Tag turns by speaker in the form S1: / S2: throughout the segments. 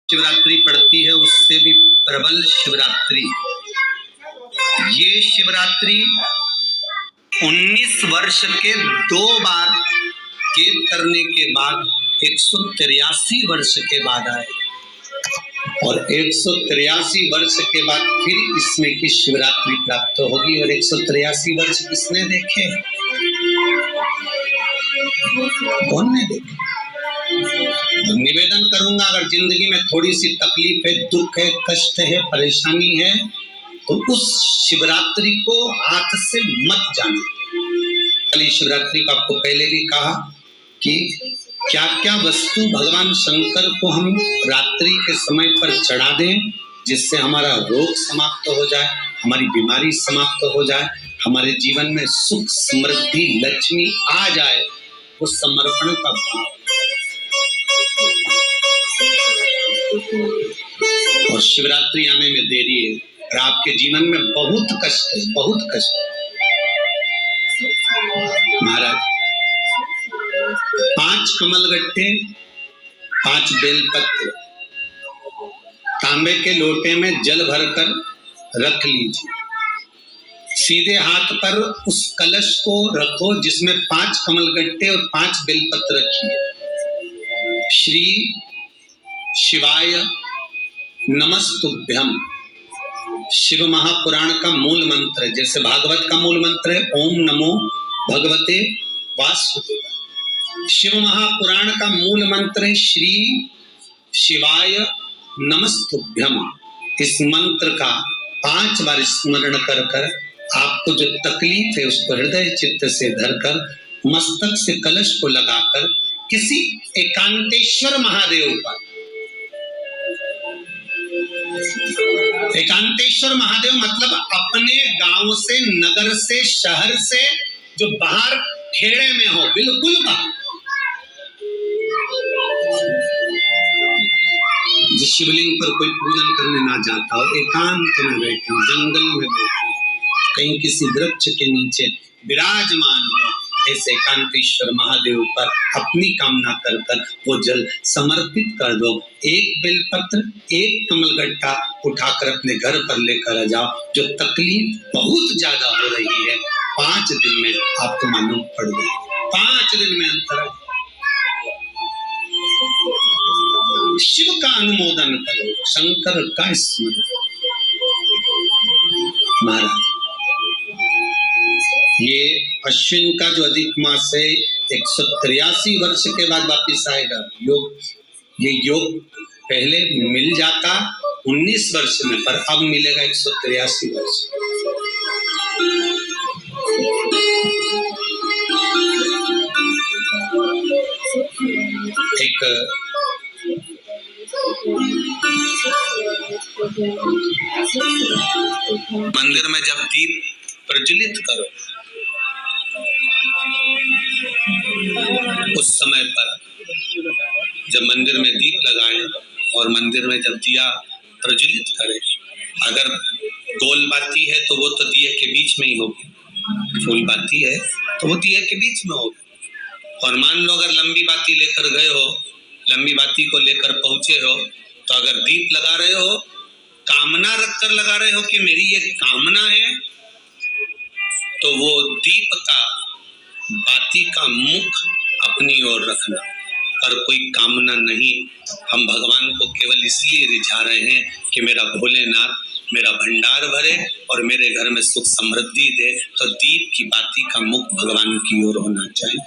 S1: शिवरात्रि पड़ती है उससे भी प्रबल शिवरात्रि। ये शिवरात्रि 19 वर्ष के 2 बार गैप करने के बाद 183 वर्ष के बाद आए और 183 वर्ष के बाद फिर इसमें की शिवरात्रि प्राप्त होगी। और 183 वर्ष किसने देखे? कौन ने देखे? निवेदन करूंगा, अगर जिंदगी में थोड़ी सी तकलीफ है, दुख है, कष्ट है, परेशानी है, तो उस शिवरात्रि को हाथ से मत जाने। कल शिवरात्रि को आपको पहले भी कहा कि क्या क्या वस्तु भगवान शंकर को हम रात्रि के समय पर चढ़ा दें, जिससे हमारा रोग समाप्त हो जाए, हमारी बीमारी समाप्त हो जाए, हमारे जीवन में सुख समृद्धि लक्ष्मी आ जाए। वो समर्पण का भाव। और शिवरात्रि आने में देरी है और आपके जीवन में बहुत कष्ट है, बहुत कष्ट। महाराज 5 कमलगट्टे, 5 बेलपत्र तांबे के लोटे में जल भरकर रख लीजिए। सीधे हाथ पर उस कलश को रखो जिसमें 5 कमलगट्टे और 5 बेलपत्र रखिए। श्री शिवाय नमस्तुभ्यम शिव महापुराण का मूल मंत्र है, जैसे भागवत का मूल मंत्र है ओम नमो भगवते वासुदेवाय। शिव महापुराण का मूल मंत्र है श्री शिवाय नमस्तुभ्यम। इस मंत्र का 5 बार स्मरण कर कर आपको जो तकलीफ है उसको हृदय चित्त से धरकर मस्तक से कलश को लगाकर किसी एकांतेश्वर महादेव पर, एकांतेश्वर महादेव मतलब अपने गांव से, नगर से, शहर से जो बाहर खेड़े में हो, बिल्कुल बाहर, जिस शिवलिंग पर कोई पूजन करने ना जाता हो, एकांत में बैठे हो, जंगल में बैठे हो, कहीं किसी वृक्ष के नीचे विराजमान हो, ऐसे एकांतेश्वर महादेव पर अपनी कामना कर कर वो जल समर्पित कर दो। 1 बेलपत्र, 1 कमलगट्टा उठाकर अपने घर पर लेकर आ जाओ। जो तकलीफ बहुत ज्यादा हो रही है 5 दिन में आपको मालूम पड़ गई, 5 दिन में अंतर। शिव का अनुमोदन करो, शंकर का स्मरण। महाराज ये अश्विन का जो अधिक मास है 183 वर्ष के बाद वापिस आएगा। योग, ये योग पहले मिल जाता 19 वर्ष में, पर अब मिलेगा 183 वर्ष। एक मंदिर में जब दीप प्रज्वलित करो, उस समय पर जब मंदिर में दीप लगाएं और मंदिर में जब दिया प्रज्वलित करें, अगर गोल बाती है तो वो तो दिए के बीच में ही होगी, फूल बाती है तो वो दिए के बीच में होगी। और मान लो अगर लंबी बाती लेकर गए हो, लंबी बाती को लेकर पहुंचे हो, तो अगर दीप लगा रहे हो, कामना रखकर लगा रहे हो कि मेरी ये कामना है, तो वो दीप का, बाती का मुख अपनी ओर रखना, पर कोई कामना नहीं। हम भगवान को केवल इसलिए रिझा रहे हैं कि मेरा भोलेनाथ मेरा भंडार भरे और मेरे घर में सुख समृद्धि दे। तो दीप की बाती का मुख भगवान की ओर होना चाहिए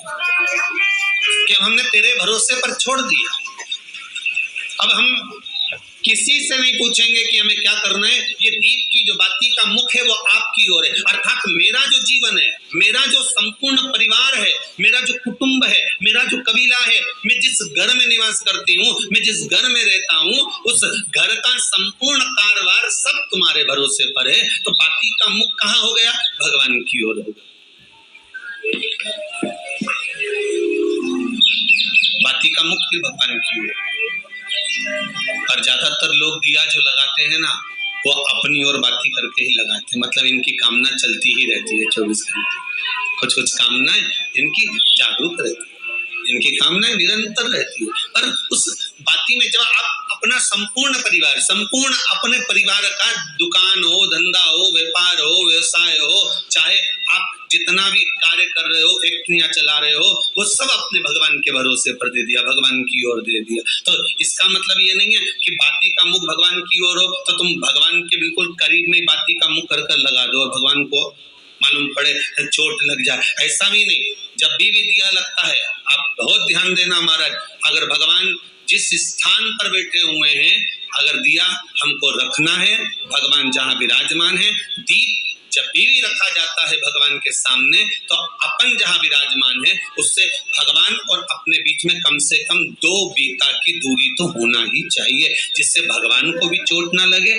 S1: कि हमने तेरे भरोसे पर छोड़ दिया। अब हम किसी से नहीं पूछेंगे कि हमें क्या करना है, ये दीप की जो बाती का मुख है वो आपकी ओर है। अर्थात मेरा जो जीवन है, मेरा जो संपूर्ण परिवार है, मेरा जो कुटुंब है, मेरा जो कबीला है, मैं जिस घर में निवास करती हूँ, मैं जिस घर में रहता हूँ, उस घर का संपूर्ण कारभार सब तुम्हारे भरोसे पर है। तो बाती का मुख कहाँ हो गया? भगवान की ओर हो गया। बाती का मुख भी भगवान की ओर। और ज्यादातर लोग दिया जो लगाते हैं ना, वो अपनी ओर बाती करके ही लगाते हैं, मतलब इनकी कामना चलती ही रहती है 24 घंटे। कुछ कुछ कामनाएं इनकी जागरूक रहती है, इनकी कामनाएं निरंतर रहती है। पर उस बाती में जब आप अपना संपूर्ण परिवार, संपूर्ण अपने परिवार का, दुकान हो, धंधा हो, व्यापार हो, व्यवसाय हो, चाहे आप जितना भी कार्य कर रहे हो, फैक्ट्रियां चला रहे हो, वो सब अपने भगवान के भरोसे पर दे दिया, भगवान की ओर दे दिया। तो इसका मतलब ये नहीं है कि बाती का मुख भगवान की ओर हो तो तुम भगवान के बिल्कुल करीब में बाती का मुख कर लगा दो और भगवान को मालूम पड़े चोट लग जाए, ऐसा भी नहीं। जब भी दिया लगता है, आप बहुत ध्यान देना महाराज, अगर भगवान जिस स्थान पर बैठे हुए हैं, अगर दिया हमको रखना है, भगवान जहाँ विराजमान है, दीप जब भी रखा जाता है भगवान के सामने, तो अपन जहाँ विराजमान है उससे भगवान और अपने बीच में कम से कम 2 बीता की दूरी तो होना ही चाहिए, जिससे भगवान को भी चोट ना लगे।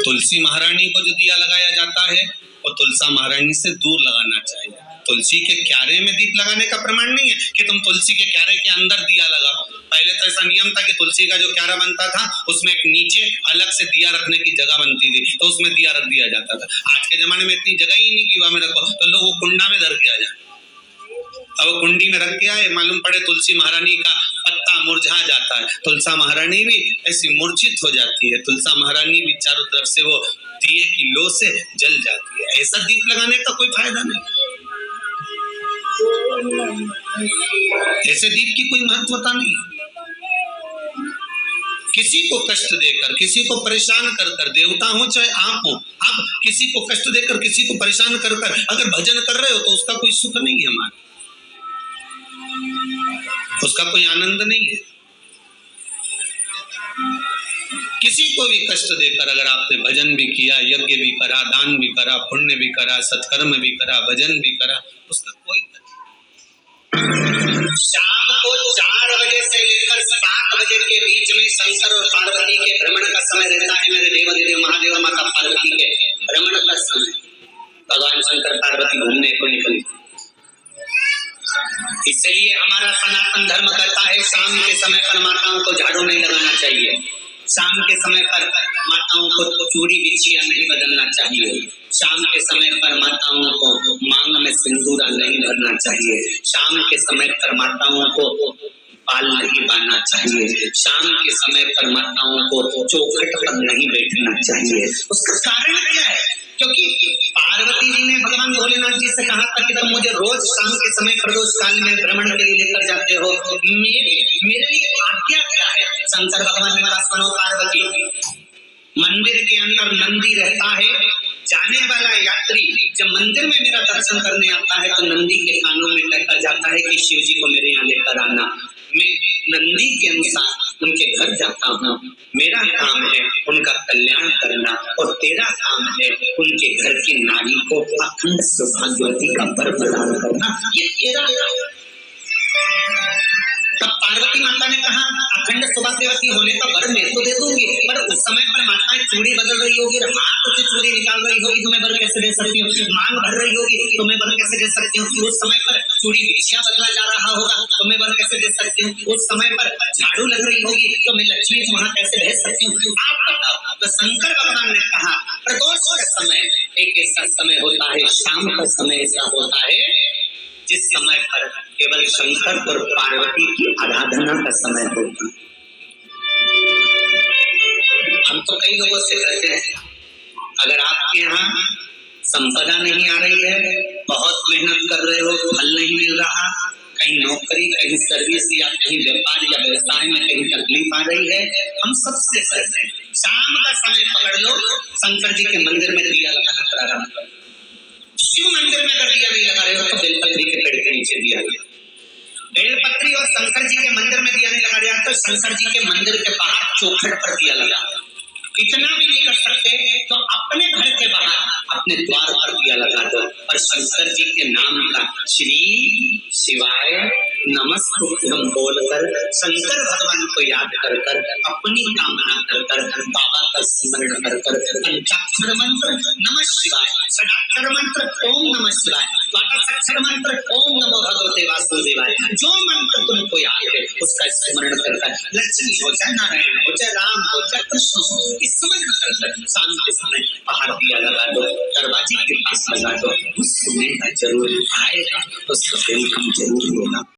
S1: तुलसी महारानी को जो दिया लगाया जाता है वो तुलसा महारानी से दूर लगाना चाहिए। तुलसी के क्यारे में दीप लगाने का प्रमाण नहीं है कि तुम तुलसी के क्यारे के अंदर दिया लगाओ। पहले तो ऐसा नियम था कि तुलसी का जो क्यारा बनता था उसमें एक नीचे अलग से दिया रखने की जगह बनती थी, तो उसमें दिया रख दिया जाता था। आज के जमाने में इतनी जगह ही नहीं कि वहां में रखो, तो लोग वो कुंडा में धर के आ जाए। अब वो कुंडी में रख के आए, मालूम पड़े तुलसी महारानी का पत्ता मुरझा जाता है, तुलसा महारानी भी ऐसी मूर्छित हो जाती है, तुलसा महारानी भी चारों तरफ से वो दिए की लो से जल जाती है। ऐसा दीप लगाने का कोई फायदा नहीं, ऐसे दीप की कोई महत्वता नहीं। किसी को कष्ट देकर, किसी को परेशान कर कर, देवता हो चाहे आप हो, आप किसी को कष्ट देकर, किसी को परेशान कर कर अगर भजन कर रहे हो तो उसका कोई सुख नहीं है हमारा, उसका कोई आनंद नहीं है। किसी को भी कष्ट देकर अगर आपने भजन भी किया, यज्ञ भी करा, दान भी करा, पुण्य भी करा, सत्कर्म भी करा, भजन भी करा, उसका कोई शाम को 4 बजे से लेकर 7 बजे के बीच में शंकर और पार्वती के भ्रमण का समय रहता है। मेरे देव महादेव माता पार्वती के भ्रमण का समय, भगवान शंकर पार्वती घूमने को निकले। इसलिए हमारा सनातन धर्म कहता है शाम के समय पर माताओं को झाड़ू नहीं लगाना चाहिए, शाम के समय पर माताओं को चूड़ी बिछिया नहीं बदलना चाहिए, शाम के समय पर माताओं को मांग में सिंदूरा नहीं भरना चाहिए, शाम के समय पर माताओं को बाल नहीं बांधना चाहिए, शाम के समय पर माताओं को चौखट पर नहीं बैठना चाहिए। उसका कारण क्या है? क्योंकि पार्वती जी ने भगवान भोलेनाथ जी से कहा था कि तुम मुझे रोज शाम के समय प्रदोष काल में भ्रमण के लिए लेकर जाते हो, मेरे लिए आज्ञा क्या है? शंकर भगवान ने कहा सुनो पार्वती, मंदिर के अंदर नंदी रहता है, जाने वाला यात्री जब मंदिर में मेरा दर्शन करने आता है तो नंदी के कानों में कहकर जाता है कि शिव जी को मेरे यहाँ लेकर आना। मैं नंदी के अनुसार उनके घर जाता हूँ, मेरा काम है उनका कल्याण करना और तेरा काम है उनके घर की नारी को अखंड सौभाग्यवती का वर प्रदान करना, ये तेरा। तब पार्वती माता ने कहा अखंड सौभाग्यवती होने का वर मैं तो दे दूंगी, पर उस समय पर माताएं चूड़ी बदल रही होगी, हाथ से चूड़ी निकाल रही होगी तो मैं वर कैसे दे सकती हूँ, मांग भर रही होगी तो मैं वर कैसे दे सकती हूँ, उस समय पर चूड़ी बिछिया बदला जा रहा होगा तो मैं वर कैसे दे सकती हूँ, उस समय पर झाड़ू लग रही होगी तो मैं लक्ष्मी को वहां कैसे भेज सकती हूँ, आप बताओ। तो शंकर भगवान ने कहा प्रदोष का समय एक ऐसा समय होता है, शाम का समय ऐसा होता है जिस समय पर केवल शंकर और पार्वती की आराधना का समय होता है। हम तो कई लोगों से कहते हैं अगर आपके यहाँ संपदा नहीं आ रही है, बहुत मेहनत कर रहे हो, फल नहीं मिल रहा, कहीं नौकरी, कहीं सर्विस या कहीं व्यापार या व्यवसाय में कहीं तकलीफ आ रही है, हम सबसे कहते हैं शाम का समय पकड़ लो, शंकर जी के मंदिर में दिया लगाना प्रारंभ करो। शिव मंदिर में अगर दिया नहीं लगा रहे हो तो बेलपत्री के पेड़ के नीचे दिया लगा, बेलपत्री और शंकर जी के मंदिर में दिया नहीं लगा रहा तो शंकर जी के मंदिर के बाहर चौखट पर दिया लगा। इतना भी नहीं कर सकते तो अपने घर के बाहर अपने द्वार पर दिया लगा दो और शंकर जी के नाम का श्री शिवाय नमस्तुभ्यं बोलकर शंकर भगवान को याद कर कर अपनी कामना कर कर बाबा का स्मरण कर कर पंचाक्षर मंत्र नमः शिवाय, षडाक्षर मंत्र ओम नमः शिवाय, द्वादशाक्षर मंत्र ओम नमो भगवते वासुदेवाय, जो मंत्र तुमको याद है उसका स्मरण कर कर लक्ष्मी हो चाहे नारायण हो चाहे राम हो चाहे कृष्ण हो, स्मरण कर कर शाम के समय बाहर दिया लगा दो, दरवाजे के पास लगा दो, उस समय जरूर आएगा, उसका वेलकम जरूर होगा।